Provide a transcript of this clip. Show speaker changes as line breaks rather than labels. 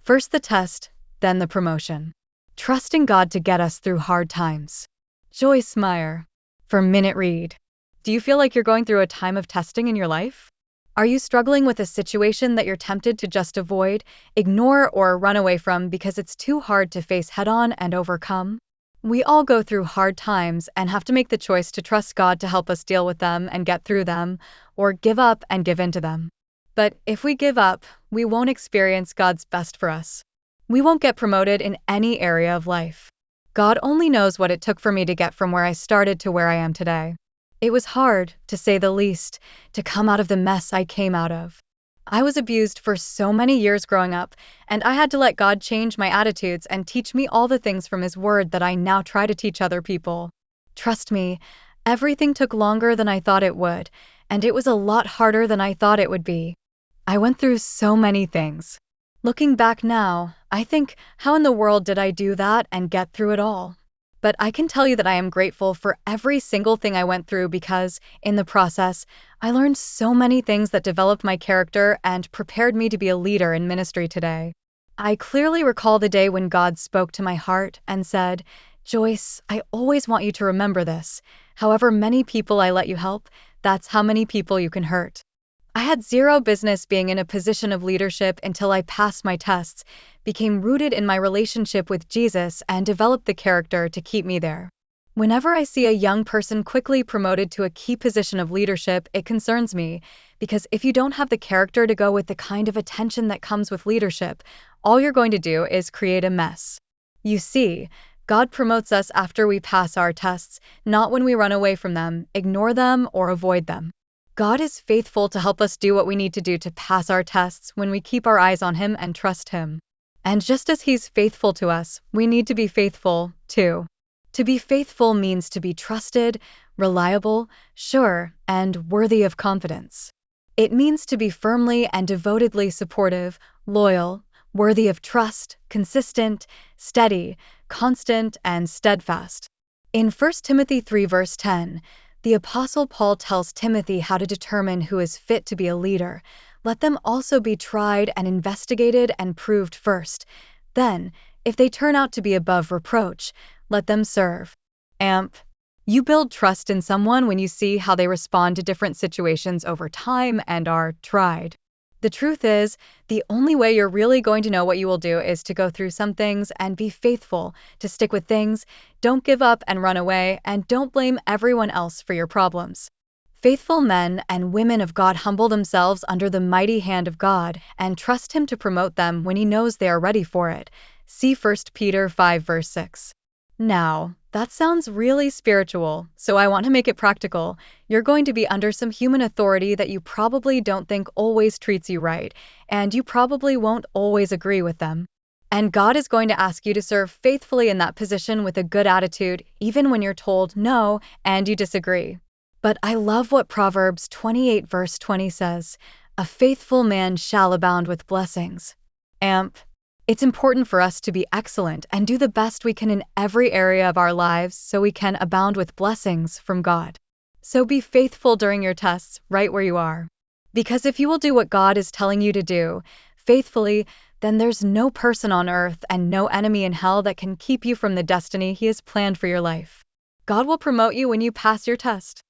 First the test, then the promotion. Trusting God to get us through hard times. Joyce Meyer. For Minute Read. Do you feel like you're going through a time of testing in your life? Are you struggling with a situation that you're tempted to just avoid, ignore, or run away from because it's too hard to face head-on and overcome? We all go through hard times and have to make the choice to trust God to help us deal with them and get through them, or give up and give in to them. But if we give up, we won't experience God's best for us. We won't get promoted in any area of life. God only knows what it took for me to get from where I started to where I am today. It was hard, to say the least, to come out of the mess I came out of. I was abused for so many years growing up, and I had to let God change my attitudes and teach me all the things from His Word that I now try to teach other people. Trust me, everything took longer than I thought it would, and it was a lot harder than I thought it would be. I went through so many things. Looking back now, I think, how in the world did I do that and get through it all? But I can tell you that I am grateful for every single thing I went through because, in the process, I learned so many things that developed my character and prepared me to be a leader in ministry today. I clearly recall the day when God spoke to my heart and said, "Joyce, I always want you to remember this. However many people I let you help, that's how many people you can hurt." I had zero business being in a position of leadership until I passed my tests, became rooted in my relationship with Jesus, and developed the character to keep me there. Whenever I see a young person quickly promoted to a key position of leadership, it concerns me, because if you don't have the character to go with the kind of attention that comes with leadership, all you're going to do is create a mess. You see, God promotes us after we pass our tests, not when we run away from them, ignore them, or avoid them. God is faithful to help us do what we need to do to pass our tests when we keep our eyes on Him and trust Him. And just as He's faithful to us, we need to be faithful, too. To be faithful means to be trusted, reliable, sure, and worthy of confidence. It means to be firmly and devotedly supportive, loyal, worthy of trust, consistent, steady, constant, and steadfast. In 1 Timothy 3 verse 10, the Apostle Paul tells Timothy how to determine who is fit to be a leader. Let them also be tried and investigated and proved first. Then, if they turn out to be above reproach, let them serve. You build trust in someone when you see how they respond to different situations over time and are tried. The truth is, the only way you're really going to know what you will do is to go through some things and be faithful, to stick with things, don't give up and run away, and don't blame everyone else for your problems. Faithful men and women of God humble themselves under the mighty hand of God and trust Him to promote them when He knows they are ready for it. See 1 Peter 5 verse 6. Now, that sounds really spiritual, so I want to make it practical. You're going to be under some human authority that you probably don't think always treats you right, and you probably won't always agree with them. And God is going to ask you to serve faithfully in that position with a good attitude, even when you're told no and you disagree. But I love what Proverbs 28 verse 20 says, "A faithful man shall abound with blessings." It's important for us to be excellent and do the best we can in every area of our lives so we can abound with blessings from God. So be faithful during your tests, right where you are. Because if you will do what God is telling you to do, faithfully, then there's no person on earth and no enemy in hell that can keep you from the destiny He has planned for your life. God will promote you when you pass your test.